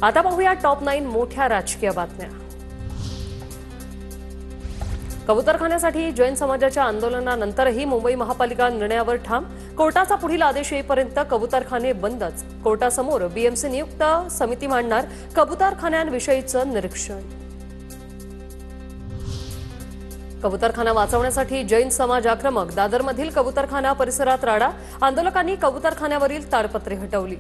आता पाहूया टॉप 9 मोठ्या राजकीय बातम्या। कबूतरखान्यासाठी जैन समाजाच्या आंदोलनानंतरही मुंबई महापालिका निर्णयावर ठाम। कोर्टाचा पुढील आदेश येईपर्यंत कबूतरखाने बंदच। कोर्टासमोर बीएमसी नियुक्त समिती मांडणार कबूतरखान्यांविषयीचं निरीक्षण। कबूतरखाना वाचवण्यासाठी जैन समाज आक्रमक। दादरमधील कबूतरखाना परिसरात राडा। आंदोलकांनी कबूतरखान्यावरील ताडपत्रे हटवली।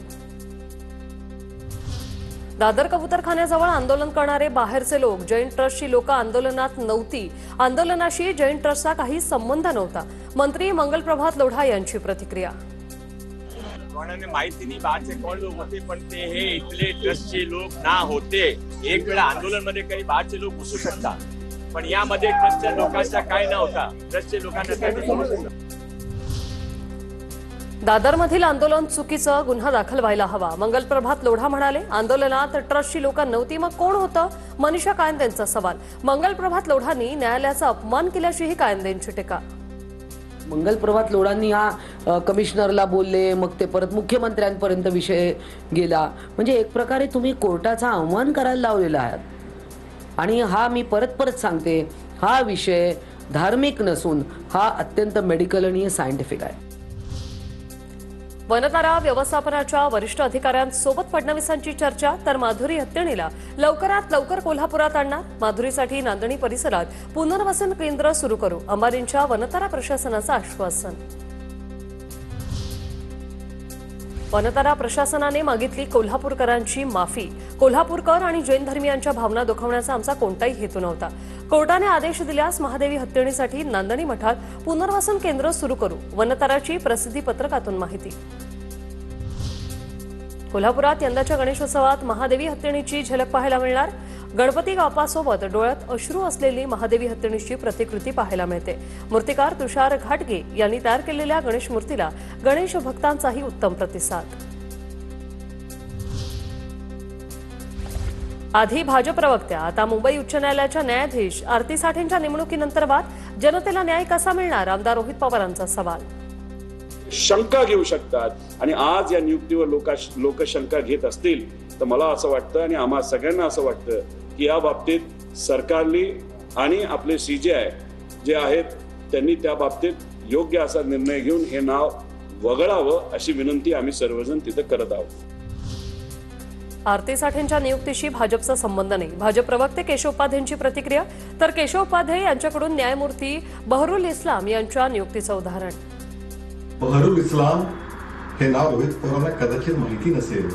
दादर कबूतरखान्याजवळ आंदोलन करणारे बाहेरचे लोक। जैन ट्रस्टची लोक आंदोलनात नव्हती। आंदोलनाशी जैन ट्रस्टचा काही संबंध नव्हता। मंत्री मंगलप्रभात लोढा यांची प्रतिक्रिया। माहिती नाही बाहेरचे कोण लोक होते, पण ते हे इथले ट्रस्टचे लोक ना होते। एक वेळा आंदोलन मध्ये काही बाहेरचे लोक घुसू शकतात, पण यामध्ये ट्रस्टच्या लोकांचा काय नव्हता। ट्रस्टच्या लोकांना काय दादरमधील आंदोलन चुकीचं, गुन्हा दाखल व्हायला हवा। मंगलप्रभात लोढा म्हणाले, आंदोलनात ट्रस्टची लोक नव्हती, मग कोण होतं? मनीषा कायंदेंचा सवाल। मंगलप्रभात लोढांनी न्यायालयाचा अपमान केल्याचीही कायंदेंची टीका। मंगलप्रभात लोढांनी हा कमिशनरला बोलले, मग ते परत मुख्यमंत्र्यांपर्यंत विषय गेला। म्हणजे एक प्रकारे तुम्ही कोर्टाचा अवमान करायला लावलेला आहात। आणि हा मी परत सांगते, हा विषय धार्मिक नसून हा अत्यंत मेडिकल आणि सायंटिफिक आहे। वनतारा व्यवस्थापनाच्या वरिष्ठ अधिकाऱ्यांसोबत फडणवीसांची चर्चा। तर माधुरी हत्तीणीला लवकरात लवकर कोल्हापुरात आणणार। माधुरीसाठी नांदणी परिसरात पुनर्वसन केंद्र सुरू करू, अंबानींच्या वनतारा प्रशासनाचं आश्वासन। वनतारा प्रशासनाने मागितली कोल्हापूरकरांची माफी। कोल्हापूरकर आणि जैन धर्मियांच्या भावना दुखावण्याचा आमचा कोणताही हेतू नव्हता। कोर्टाने आदेश दिल्यास महादेवी हत्तीणीसाठी नांदणी मठात पुनर्वसन केंद्र सुरू करू, वनताराची प्रसिद्धी पत्रकातून माहिती। कोल्हापुरात यंदाच्या गणेशोत्सवात महादेवी हत्तीणीची झलक पाहायला मिळणार। गणपती बाप्पासोबत डोळ्यात अश्रू असलेली महादेवी हत्तीणीची प्रतिकृती पाहायला मिळते। मूर्तिकार तुषार घाटगे यांनी तयार केलेल्या गणेश मूर्तीला गणेश भक्तांचाही उत्तम प्रतिसाद। आधी भाजप प्रवक्त्या, आता मुंबई उच्च न्यायालयाच्या न्यायाधीश आरती साठेंच्या नेमणुकीनंतर वाद। जनतेला न्याय कसा मिळणार? आमदार रोहित पवारांचा सवाल। शंका घेऊ शकतात आणि आज या नियुक्तीवर लोक शंका घेत असतील तर मला असं वाटतं आणि आम्हा सगळ्यांना असं वाटतं की या बाबतीत सरकारने आणि आपले सीजेआय जे आहेत त्यांनी त्या बाबतीत योग्य असा निर्णय घेऊन हे नाव वगळावं अशी विनंती आम्ही सर्वजण तिथे करत आहोत। आरती साठेंच्या नियुक्तीशी भाजपचा संबंध नाही, भाजप प्रवक्ते केशव उपाध्येंची प्रतिक्रिया। तर केशव उपाध्ये यांच्याकडून न्यायमूर्ती बहरुल इस्लाम यांच्या नियुक्तीचं उदाहरण। बहरुल इस्लाम हे नाव रोहित पवारांना कदाचित माहिती नसेल।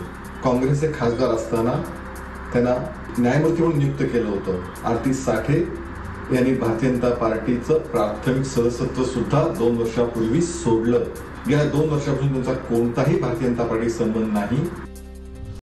काँग्रेसचे खासदार असताना त्यांना न्यायमूर्ती म्हणून नियुक्त केलं होतं। आरती साठे यांनी भारतीय जनता पार्टीचं प्राथमिक सदस्यत्व सुद्धा 2 वर्षापूर्वी सोडलं। गेल्या 2 वर्षापासून त्यांचा कोणताही भारतीय जनता पार्टी संबंध नाही।